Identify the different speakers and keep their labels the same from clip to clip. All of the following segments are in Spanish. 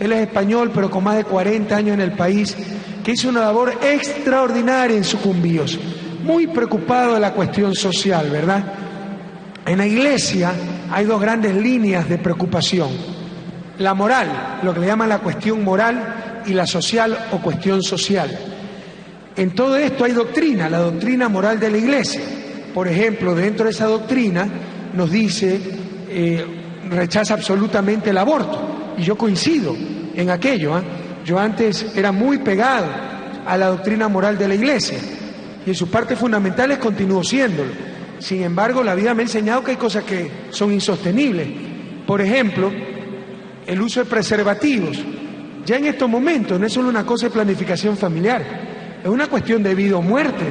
Speaker 1: él es español, pero con más de 40 años en el país, que hizo una labor extraordinaria en Sucumbíos, muy preocupado de la cuestión social, ¿verdad? En la Iglesia hay dos grandes líneas de preocupación: la moral, lo que le llaman la cuestión moral, y la social o cuestión social. En todo esto hay doctrina, la doctrina moral de la Iglesia. Por ejemplo, dentro de esa doctrina nos dice, rechaza absolutamente el aborto, y yo coincido en aquello, ¿eh? Yo antes era muy pegado a la doctrina moral de la Iglesia, y en sus partes fundamentales continúo siéndolo. Sin embargo, la vida me ha enseñado que hay cosas que son insostenibles. Por ejemplo, el uso de preservativos. Ya en estos momentos no es solo una cosa de planificación familiar, es una cuestión de vida o muerte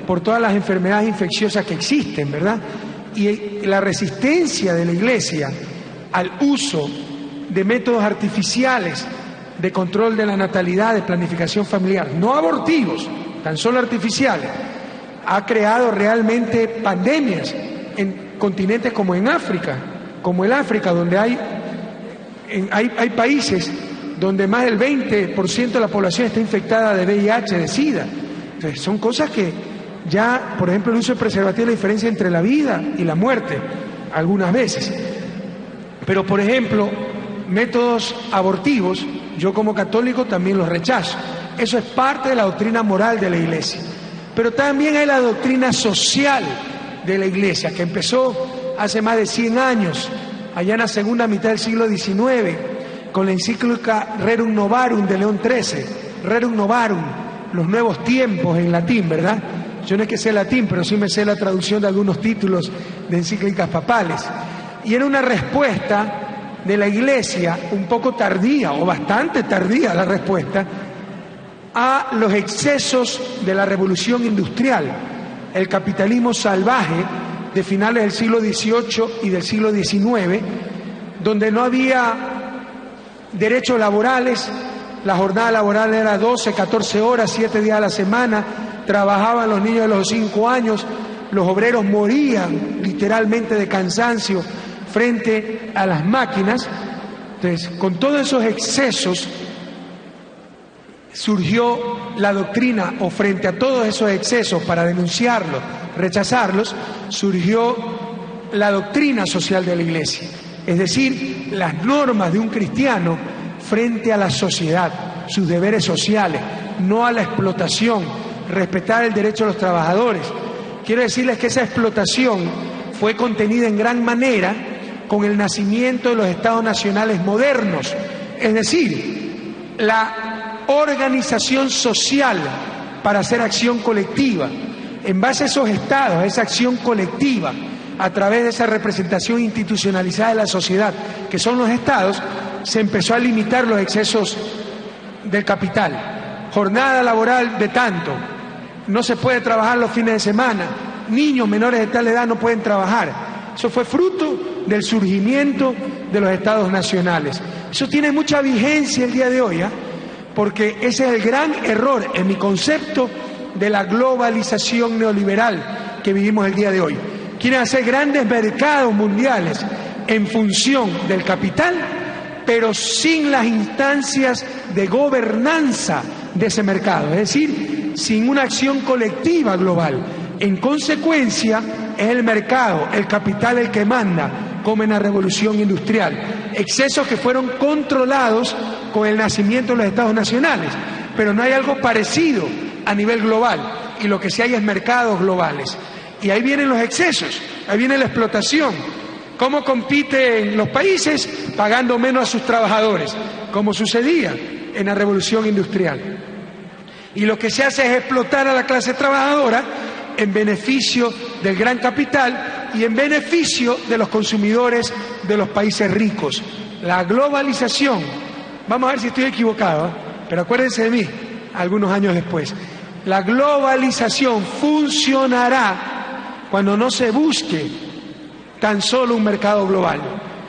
Speaker 1: por todas las enfermedades infecciosas que existen, ¿verdad? Y la resistencia de la Iglesia al uso de métodos artificiales de control de la natalidad, de planificación familiar, no abortivos, tan solo artificiales, ha creado realmente pandemias en continentes como en África, donde hay países donde más del 20% de la población está infectada de VIH, de SIDA. Entonces, son cosas que ya, por ejemplo, el uso de preservativo, la diferencia entre la vida y la muerte, algunas veces. Pero, por ejemplo, métodos abortivos, yo como católico también los rechazo. Eso es parte de la doctrina moral de la Iglesia. Pero también hay la doctrina social de la Iglesia, que empezó hace más de 100 años, allá en la segunda mitad del siglo XIX, con la encíclica Rerum Novarum de León XIII, Rerum Novarum, los nuevos tiempos en latín, ¿verdad? Yo no es que sé latín, pero sí me sé la traducción de algunos títulos de encíclicas papales. Y era una respuesta de la Iglesia, un poco tardía, o bastante tardía la respuesta, a los excesos de la revolución industrial, el capitalismo salvaje de finales del siglo XVIII y del siglo XIX, donde no había derechos laborales, la jornada laboral era 12, 14 horas, 7 días a la semana, trabajaban los niños de los 5 años, los obreros morían literalmente de cansancio frente a las máquinas. Entonces, con todos esos excesos surgió la doctrina, o frente a todos esos excesos, para denunciarlos, rechazarlos, surgió la doctrina social de la Iglesia. Es decir, las normas de un cristiano frente a la sociedad, sus deberes sociales, no a la explotación, respetar el derecho de los trabajadores. Quiero decirles que esa explotación fue contenida en gran manera con el nacimiento de los estados nacionales modernos, es decir, la organización social para hacer acción colectiva. En base a esos estados, a esa acción colectiva, a través de esa representación institucionalizada de la sociedad, que son los estados, se empezó a limitar los excesos del capital. Jornada laboral de tanto, no se puede trabajar los fines de semana, niños menores de tal edad no pueden trabajar. Eso fue fruto del surgimiento de los estados nacionales. Eso tiene mucha vigencia el día de hoy, porque ese es el gran error en mi concepto de la globalización neoliberal que vivimos el día de hoy. Quieren hacer grandes mercados mundiales en función del capital, pero sin las instancias de gobernanza de ese mercado, es decir, sin una acción colectiva global. En consecuencia, es el mercado, el capital el que manda, como en la revolución industrial. Excesos que fueron controlados con el nacimiento de los estados nacionales, pero no hay algo parecido a nivel global, y lo que sí hay es mercados globales. Y ahí vienen los excesos, ahí viene la explotación. ¿Cómo compiten los países? Pagando menos a sus trabajadores, como sucedía en la revolución industrial. Y lo que se hace es explotar a la clase trabajadora en beneficio del gran capital y en beneficio de los consumidores de los países ricos. La globalización, vamos a ver si estoy equivocado, pero acuérdense de mí, algunos años después. La globalización funcionará cuando no se busque tan solo un mercado global,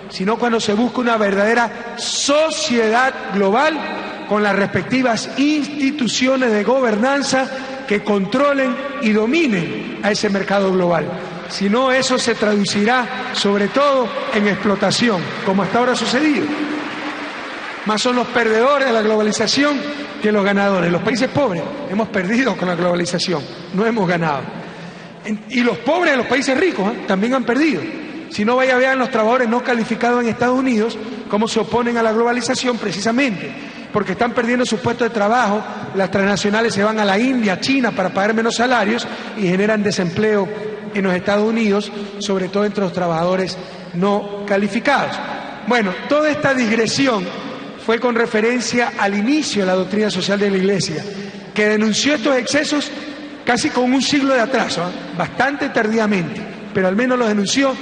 Speaker 1: sino cuando se busque una verdadera sociedad global con las respectivas instituciones de gobernanza que controlen y dominen a ese mercado global. Si no, eso se traducirá sobre todo en explotación, como hasta ahora ha sucedido. más son los perdedores de la globalización que los ganadores. Los países pobres hemos perdido con la globalización, no hemos ganado. Y los pobres de los países ricos también han perdido. Si no, vaya a ver los trabajadores no calificados en Estados Unidos cómo se oponen a la globalización precisamente, porque están perdiendo sus puestos de trabajo, las transnacionales se van a la India, a China para pagar menos salarios y generan desempleo en los Estados Unidos, sobre todo entre los trabajadores no calificados. Bueno, toda esta digresión fue con referencia al inicio de la doctrina social de la Iglesia, que denunció estos excesos casi con un siglo de atraso, bastante tardíamente, pero al menos los denunció.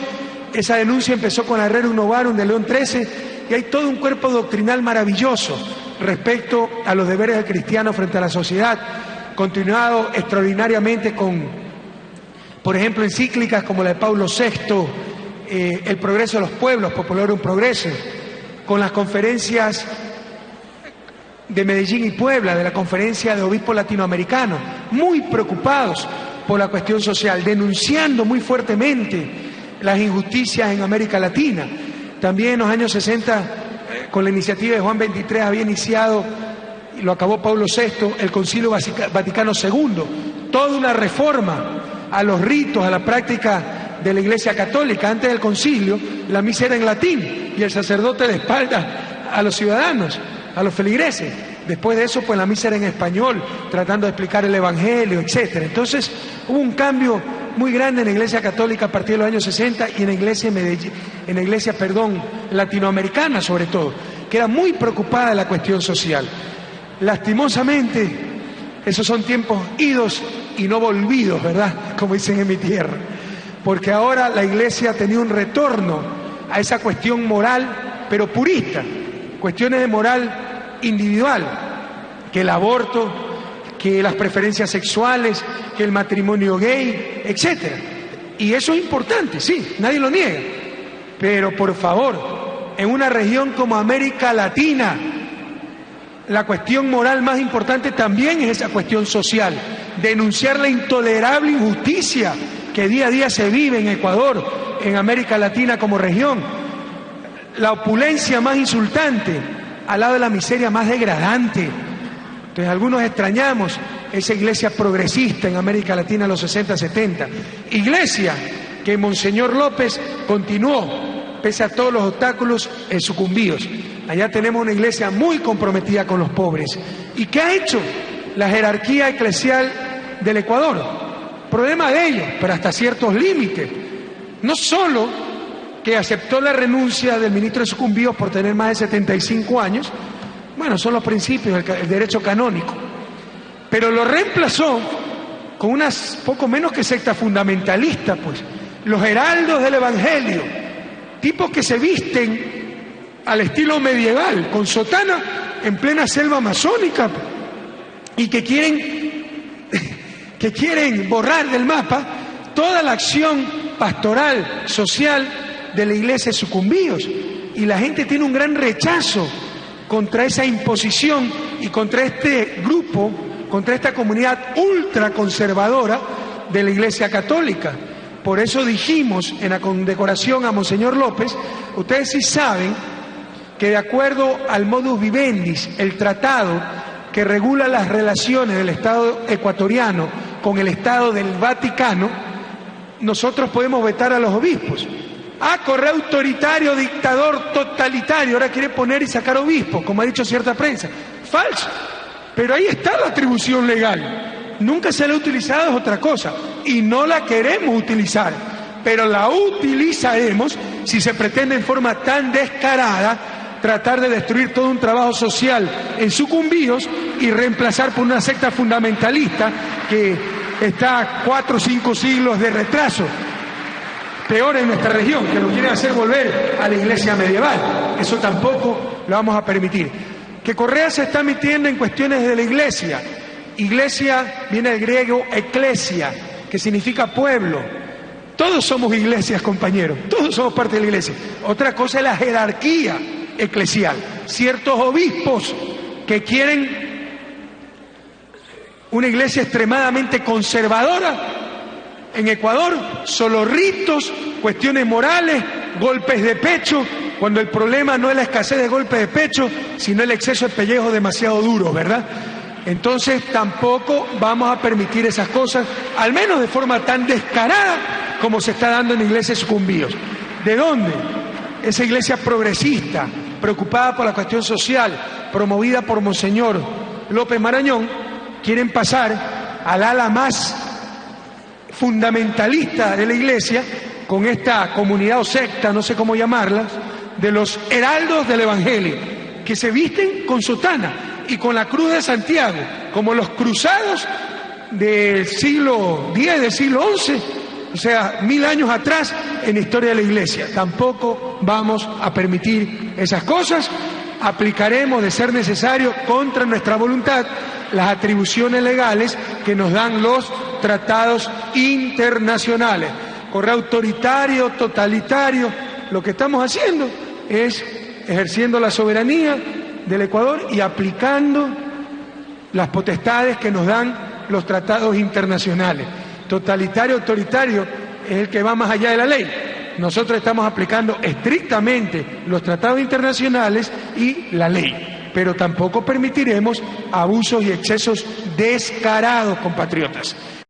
Speaker 1: Esa denuncia empezó con la Rerum Novarum de León XIII y hay todo un cuerpo doctrinal maravilloso respecto a los deberes del cristiano frente a la sociedad, continuado extraordinariamente con, por ejemplo, encíclicas como la de Pablo VI, El progreso de los pueblos, Populorum Progreso, con las conferencias de Medellín y Puebla, de la Conferencia de Obispos Latinoamericanos, muy preocupados por la cuestión social, denunciando muy fuertemente las injusticias en América Latina. También en los años 60, con la iniciativa de Juan XXIII, había iniciado, y lo acabó Pablo VI, el Concilio Vaticano II, toda una reforma a los ritos, a la práctica de la Iglesia Católica. Antes del concilio, la misa era en latín y el sacerdote de espaldas a los ciudadanos, a los feligreses. Después de eso, pues la misa era en español, tratando de explicar el Evangelio, etcétera. Entonces, hubo un cambio muy grande en la Iglesia Católica a partir de los años 60 y en la iglesia latinoamericana sobre todo, que era muy preocupada de la cuestión social. Lastimosamente, esos son tiempos idos y no volvidos, ¿verdad? Como dicen en mi tierra. Porque ahora la Iglesia ha tenido un retorno a esa cuestión moral, pero purista, cuestiones de moral individual, que el aborto, que las preferencias sexuales, que el matrimonio gay, etcétera. Y eso es importante, sí, nadie lo niega. Pero por favor, en una región como América Latina, la cuestión moral más importante también es esa cuestión social. Denunciar la intolerable injusticia que día a día se vive en Ecuador, en América Latina como región. La opulencia más insultante al lado de la miseria más degradante. Entonces algunos extrañamos esa iglesia progresista en América Latina en los 60, 70. Iglesia que Monseñor López continuó, pese a todos los obstáculos, sucumbidos. Allá tenemos una iglesia muy comprometida con los pobres. ¿Y qué ha hecho la jerarquía eclesial del Ecuador? Problema de ellos, pero hasta ciertos límites. No solo que aceptó la renuncia del ministro de Sucumbíos por tener más de 75 años, bueno, son los principios del derecho canónico, pero lo reemplazó con unas poco menos que secta fundamentalista, pues, los heraldos del Evangelio, tipos que se visten al estilo medieval, con sotana en plena selva amazónica, y que quieren borrar del mapa toda la acción pastoral, social de la iglesia de Sucumbíos. Y la gente tiene un gran rechazo contra esa imposición y contra este grupo, contra esta comunidad ultraconservadora de la Iglesia Católica. Por eso dijimos en la condecoración a Monseñor López, ustedes sí saben que de acuerdo al modus vivendi, el tratado que regula las relaciones del Estado ecuatoriano con el Estado del Vaticano, nosotros podemos vetar a los obispos. Correa autoritario, dictador, totalitario, ahora quiere poner y sacar obispos, como ha dicho cierta prensa. Falso. Pero ahí está la atribución legal. Nunca se la ha utilizado, es otra cosa. Y no la queremos utilizar. Pero la utilizaremos si se pretende en forma tan descarada tratar de destruir todo un trabajo social en Sucumbíos y reemplazar por una secta fundamentalista que está a 4 o 5 siglos de retraso. Peor en nuestra región, que lo quieren hacer volver a la iglesia medieval. Eso tampoco lo vamos a permitir. Que Correa se está metiendo en cuestiones de la iglesia. Iglesia viene del griego eclesia, que significa pueblo. Todos somos iglesias, compañeros, todos somos parte de la iglesia. Otra cosa es la jerarquía eclesial. Ciertos obispos que quieren una iglesia extremadamente conservadora en Ecuador, solo ritos, cuestiones morales, golpes de pecho cuando el problema no es la escasez de golpes de pecho, sino el exceso de pellejos demasiado duros, ¿verdad? Entonces tampoco vamos a permitir esas cosas, al menos de forma tan descarada como se está dando en iglesias sucumbíos. ¿De dónde? Esa iglesia progresista, preocupada por la cuestión social, promovida por Monseñor López Marañón, quieren pasar al ala más fundamentalista de la iglesia, con esta comunidad o secta, no sé cómo llamarlas, de los heraldos del Evangelio, que se visten con sotana y con la cruz de Santiago, como los cruzados del siglo X, del siglo XI, o sea, 1000 años atrás en la historia de la iglesia. Tampoco vamos a permitir esas cosas. Aplicaremos, de ser necesario, contra nuestra voluntad, las atribuciones legales que nos dan los tratados internacionales. Corre autoritario, totalitario, lo que estamos haciendo es ejerciendo la soberanía del Ecuador y aplicando las potestades que nos dan los tratados internacionales. Totalitario, autoritario es el que va más allá de la ley. Nosotros estamos aplicando estrictamente los tratados internacionales y la ley, pero tampoco permitiremos abusos y excesos descarados, compatriotas.